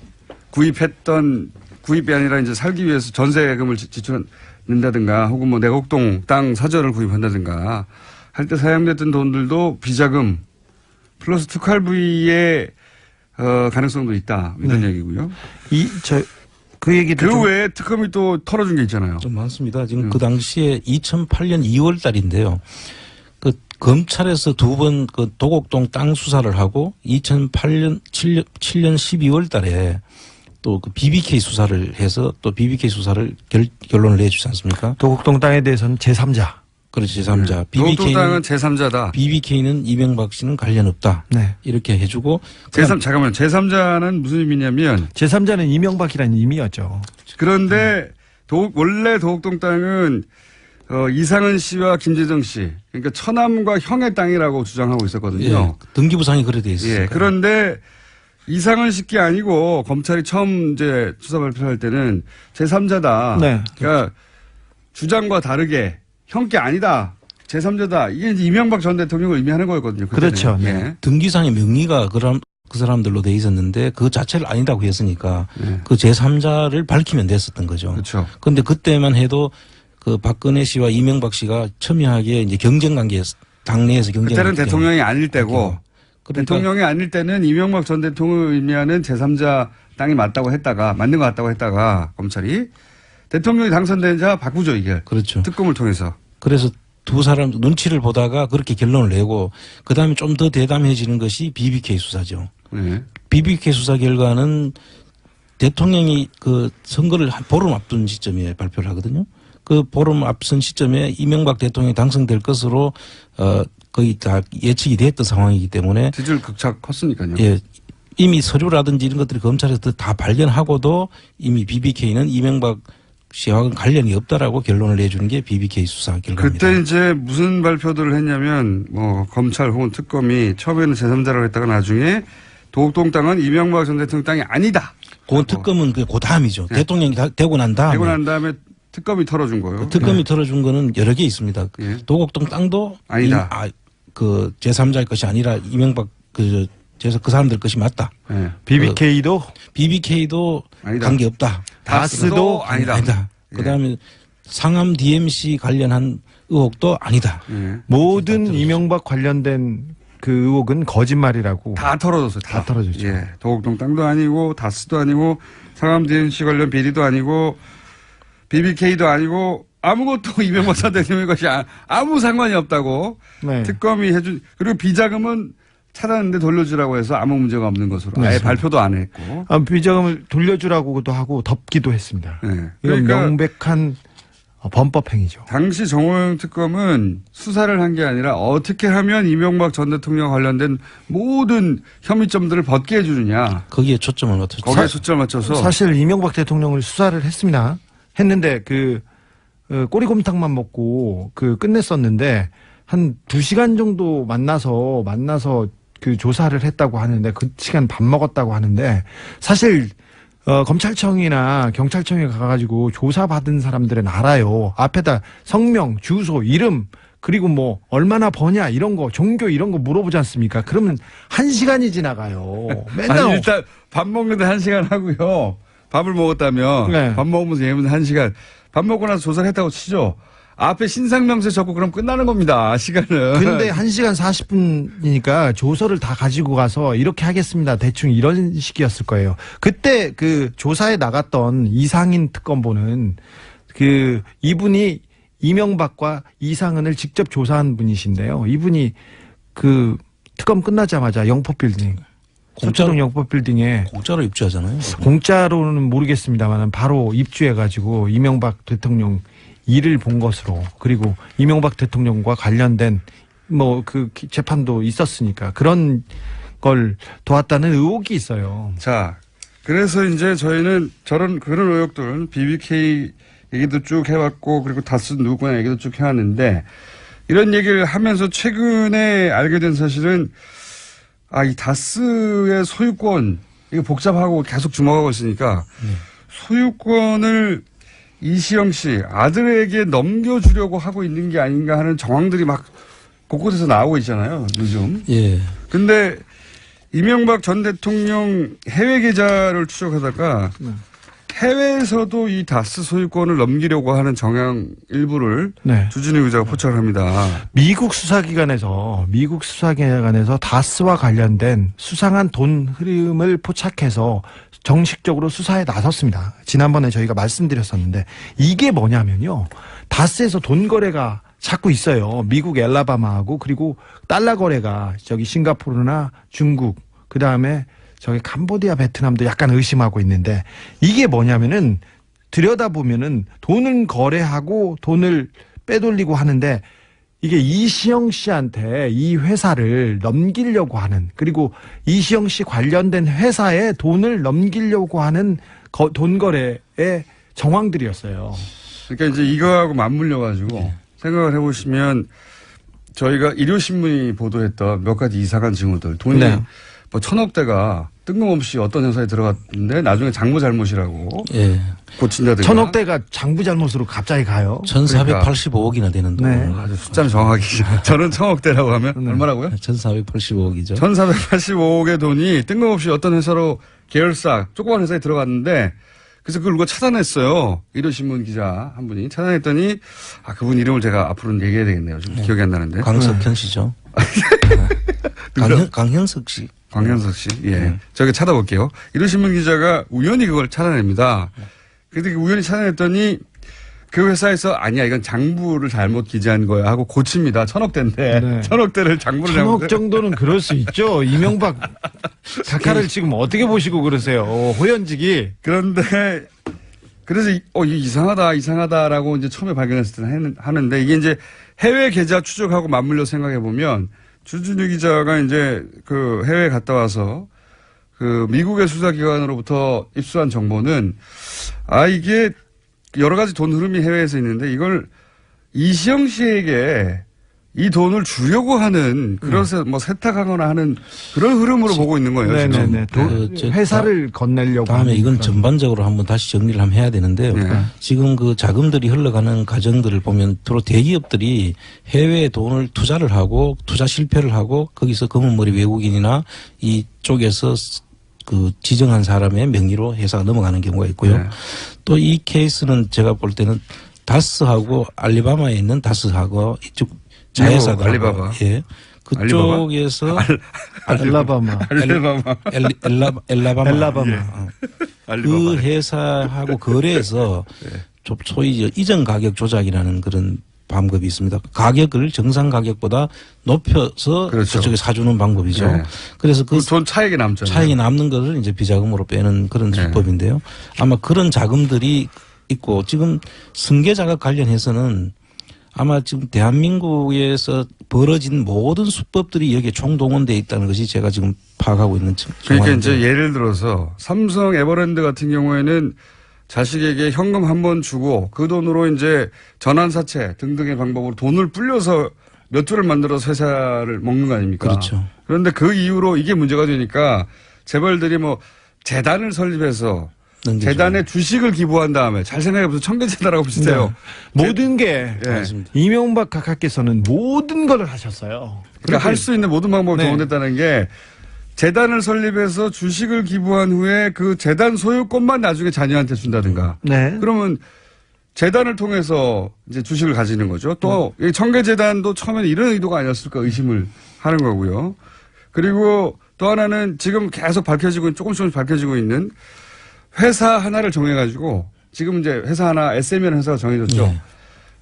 구입이 아니라 살기 위해서 전세금을 지출한다든가 혹은 뭐 내곡동 땅 사저를 구입한다든가 할 때 사용됐던 돈들도 비자금 플러스 특활비의 가능성도 있다. 이런 얘기고요. 그 얘기도 그 외에 특검이 또 털어준 게 있잖아요. 좀 많습니다. 지금 그 당시에 2008년 2월 달인데요. 그 검찰에서 두 번 그 도곡동 땅 수사를 하고 2007년 12월 달에 또 그 BBK 수사를 해서 또 BBK 수사를 결론을 내주지 않습니까? 도곡동 땅에 대해서는 제3자. 그렇지, 제3자. 도곡동 땅은 제3자다. BBK는 이명박 씨는 관련 없다. 네. 이렇게 해주고. 잠깐만. 제3자는 무슨 의미냐면 제3자는 이명박이라는 의미였죠. 그런데 원래 도곡동 땅은 이상은 씨와 김재정 씨, 그러니까 처남과 형의 땅이라고 주장하고 있었거든요. 예, 등기부상이 그래 돼 있어요. 예, 그런데 이상은 씨께 아니고 검찰이 처음 이제 수사 발표할 때는 제3자다. 네. 그러니까 주장과 다르게 형께 아니다. 제3자다. 이게 이제 이명박 전 대통령을 의미하는 거였거든요. 그때는. 그렇죠. 네. 예. 등기상의 명의가 그 사람들로 돼 있었는데 그 자체를 아니다고 했으니까 네. 그 제3자를 밝히면 됐었던 거죠. 그렇죠. 그런데 그때만 해도 그 박근혜 씨와 이명박 씨가 첨예하게 이제 경쟁 관계 당내에서 경쟁. 그때는 대통령이 아닐 때고 그러니까 대통령이 아닐 때는 이명박 전 대통령을 의미하는 제3자 땅이 맞다고 했다가 맞는 것 같다고 했다가 검찰이 대통령이 당선되자 바꾸죠 이게. 그렇죠. 특검을 통해서. 그래서 두 사람 눈치를 보다가 그렇게 결론을 내고 그다음에 좀 더 대담해지는 것이 BBK 수사죠. 네. BBK 수사 결과는 대통령이 그 선거를 한 보름 앞둔 시점에 발표를 하거든요. 그 보름 앞선 시점에 이명박 대통령이 당선될 것으로 거의 다 예측이 됐던 상황이기 때문에 지지율 극차 컸으니까요. 예. 이미 서류라든지 이런 것들이 검찰에서 다 발견하고도 이미 BBK는 이명박 씨와는 관련이 없다라고 결론을 내주는 게 BBK 수사 결과입니다. 그때 이제 무슨 발표들을 했냐면 뭐 검찰 혹은 특검이 처음에는 제3자라고 했다가 나중에 도곡동 땅은 이명박 전 대통령 땅이 아니다. 그 특검은 그 다음이죠. 네. 대통령이 되고 난 다음에. 되고 난 다음에 특검이 털어준 거예요. 특검이 털어준 거는 여러 개 있습니다. 예. 도곡동 땅도 아니다. 그 제3자의 것이 아니라 이명박 그 사람들 것이 맞다. 네. BBK도 BBK도 아니다. 관계 없다. 다스도 아니다. 그다음에 상암 DMC 관련한 의혹도 아니다. 예. 모든 이명박 관련된 그 의혹은 거짓말이라고 다 털어줬어요. 다 털어줬죠. 예. 도곡동 땅도 아니고 다스도 아니고 상암 DMC 관련 비리도 아니고 BBK도 아니고 아무것도 이명박 전 대통령의 것이 아무 상관이 없다고 네. 특검이 해준 그리고 비자금은 찾았는데 돌려주라고 해서 아무 문제가 없는 것으로 아예 맞습니다. 발표도 안 했고. 비자금을 돌려주라고도 하고 덮기도 했습니다. 네. 이건 그러니까 명백한 범법 행위죠. 당시 정호영 특검은 수사를 한 게 아니라 어떻게 하면 이명박 전 대통령 관련된 모든 혐의점들을 벗게 해주느냐. 거기에 초점을 맞췄죠. 거기에 초점을 맞춰서. 사실 이명박 대통령을 수사를 했습니다. 했는데 꼬리곰탕만 먹고 끝냈었는데 한 2시간 정도 만나서 그 조사를 했다고 하는데 그 시간 밥 먹었다고 하는데 사실 검찰청이나 경찰청에 가가지고 조사받은 사람들은 알아요. 앞에다 성명, 주소, 이름 그리고 뭐 얼마나 버냐 이런 거 종교 이런 거 물어보지 않습니까? 그러면 1시간이 지나가요. 맨날 아니, 일단 밥 먹는데 1시간 하고요. 밥을 먹었다면 네. 밥 먹으면서 예면 1시간. 밥 먹고 나서 조사를 했다고 치죠. 앞에 신상명세 적고 그럼 끝나는 겁니다. 시간은. 근데 1시간 40분이니까 조서를 다 가지고 가서 이렇게 하겠습니다. 대충 이런 식이었을 거예요. 그때 그 조사에 나갔던 이상인 특검보는 이분이 이명박과 이상은을 직접 조사한 분이신데요. 이분이 그 특검 끝나자마자 영포빌딩. 서초동 영포빌딩에 공짜로 입주하잖아요. 공짜로는 모르겠습니다만 바로 입주해가지고 이명박 대통령 일을 본 것으로 그리고 이명박 대통령과 관련된 재판도 있었으니까 그런 걸 도왔다는 의혹이 있어요. 자, 그래서 이제 저희는 그런 의혹들 BBK 얘기도 쭉 해왔고 그리고 다스 누구나 얘기도 쭉 해왔는데 이런 얘기를 하면서 최근에 알게 된 사실은 이 다스의 소유권 이거 복잡하고 계속 주목하고 있으니까 소유권을 이시영 씨 아들에게 넘겨주려고 하고 있는 게 아닌가 하는 정황들이 막 곳곳에서 나오고 있잖아요. 요즘. 예. 근데 이명박 전 대통령 해외 계좌를 추적하다가 해외에서도 이 다스 소유권을 넘기려고 하는 정황 일부를 네. 주진우 기자가 포착을 합니다. 미국 수사기관에서 다스와 관련된 수상한 돈 흐름을 포착해서 정식적으로 수사에 나섰습니다. 지난번에 저희가 말씀드렸었는데 이게 뭐냐면요. 다스에서 돈 거래가 자꾸 있어요. 미국 엘라바마하고 그리고 달러 거래가 저기 싱가포르나 중국 그다음에 저기 캄보디아 베트남도 약간 의심하고 있는데 이게 뭐냐면은 들여다보면은 돈을 거래하고 돈을 빼돌리고 하는데 이게 이시영 씨한테 이 회사를 넘기려고 하는 그리고 이시영 씨 관련된 회사에 돈을 넘기려고 하는 돈 거래의 정황들이었어요. 그러니까 이제 이거하고 맞물려 가지고 생각을 해보시면 저희가 일요신문이 보도했던 몇 가지 이상한 징후들 돈이 네. 뭐 1,000억대가 뜬금없이 어떤 회사에 들어갔는데 나중에 장부 잘못이라고 예. 고친다든가 1,000억대가 장부 잘못으로 갑자기 가요. 1,485억이나 되는 돈. 네. 아주 숫자는 정확하게 저는 1,000억대라고 하면 얼마라고요? 1,485억이죠. 1,485억의 돈이 뜬금없이 어떤 회사로 계열사 조그만 회사에 들어갔는데 그래서 그걸 누가 찾아냈어요. 일요신문 기자 한 분이 찾아냈더니 그분 이름을 제가 앞으로는 얘기해야 되겠네요. 지금 기억이 안 나는데. 강석현 씨죠. 강현석 씨. 광현석 씨. 예. 저기 찾아볼게요. 일요신문 기자가 우연히 그걸 찾아냅니다. 근데 우연히 찾아냈더니 그 회사에서 아니야 이건 장부를 잘못 기재한 거야 하고 고칩니다. 1,000억대인데 네. 1,000억대를 장부를 1,000억 정도는 그럴 수 있죠. 이명박 각하를 지금 어떻게 보시고 그러세요. 호연직이. 그런데 그래서 이거 이상하다라고 이제 처음에 발견했을 때는 하는데 이게 이제 해외 계좌 추적하고 맞물려 생각해 보면 주진우 기자가 이제 그 해외에 갔다 와서 그 미국의 수사기관으로부터 입수한 정보는 이게 여러 가지 돈 흐름이 해외에서 있는데 이걸 이시영 씨에게 이 돈을 주려고 하는 그래서 뭐 세탁하거나 하는 그런 흐름으로 보고 있는 거예요. 네네네. 회사를 건네려고. 다음에 이건 전반적으로 한번 다시 정리를 한번 해야 되는데요. 네. 지금 그 자금들이 흘러가는 과정들을 보면 주로 대기업들이 해외에 돈을 투자를 하고 투자 실패를 하고 거기서 검은머리 외국인이나 이쪽에서 그 지정한 사람의 명의로 회사가 넘어가는 경우가 있고요. 네. 또 이 케이스는 제가 볼 때는 다스하고 알리바마에 있는 다스하고 이쪽 자회사가 알리바바. 예. 그쪽에서 알라바마. 엘라바마. 알리바바. 그 회사하고 거래해서 소위 이전 가격 조작이라는 그런 방법이 있습니다. 가격을 정상 가격보다 높여서 그렇죠. 그쪽에 사주는 방법이죠. 네. 그래서 그 돈 차익이 남잖아요. 차익이 남는 것을 이제 비자금으로 빼는 그런 수법인데요. 아마 그런 자금들이 있고 지금 승계자가 관련해서는 아마 지금 대한민국에서 벌어진 모든 수법들이 여기에 총동원되어 있다는 것이 제가 지금 파악하고 있는 그러니까 정황인데. 이제 예를 들어서 삼성 에버랜드 같은 경우에는 자식에게 현금 한 번 주고 그 돈으로 이제 전환사채 등등의 방법으로 돈을 불려서 몇 주를 만들어서 회사를 먹는 거 아닙니까? 그렇죠. 그런데 그 이후로 이게 문제가 되니까 재벌들이 뭐 재단을 설립해서 넘겨줘요. 재단에 주식을 기부한 다음에 잘 생각해보세요. 청계재단하고 비슷해요. 모든 게 맞습니다. 이명박 각하께서는 모든 걸 하셨어요. 그러니까 할 수 있는 모든 방법을 네. 동원했다는 게 재단을 설립해서 주식을 기부한 후에 그 재단 소유권만 나중에 자녀한테 준다든가. 네. 그러면 재단을 통해서 이제 주식을 가지는 거죠. 또 이 청계재단도 처음에는 이런 의도가 아니었을까 의심을 하는 거고요. 그리고 또 하나는 지금 계속 조금씩 밝혀지고 있는 회사 하나를 정해가지고 지금 이제 회사 하나 SM이라는 회사가 정해졌죠. 네.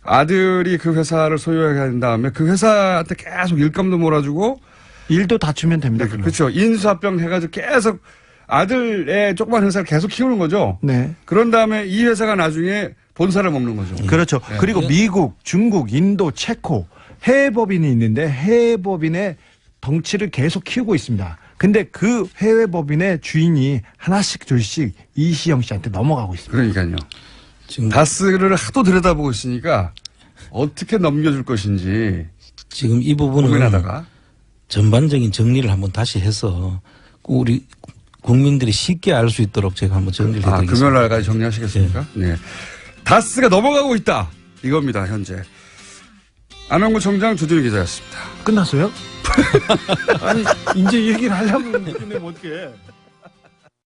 아들이 그 회사를 소유하게 한 다음에 그 회사한테 계속 일감도 몰아주고 일도 다투면 됩니다. 그걸로. 그렇죠. 인수합병 해가지고 계속 아들의 조그만 회사를 계속 키우는 거죠. 네. 그런 다음에 이 회사가 나중에 본사를 먹는 거죠. 그렇죠. 그리고 미국, 중국, 인도, 체코 해외 법인이 있는데 해외 법인의 덩치를 계속 키우고 있습니다. 근데 그 해외 법인의 주인이 하나씩 둘씩 이시영 씨한테 넘어가고 있습니다. 그러니까요. 지금 다스를 하도 들여다보고 있으니까 어떻게 넘겨줄 것인지 지금 이 부분은 고민하다가 전반적인 정리를 한번 다시 해서 우리 국민들이 쉽게 알 수 있도록 제가 한번 정리를 해드리겠습니다. 금요일 날까지 정리하시겠습니까? 네. 다스가 넘어가고 있다. 이겁니다, 현재. 안원구 청장 주진우 기자였습니다. 끝났어요? 아니 이제 얘기를 하려면 어떡해.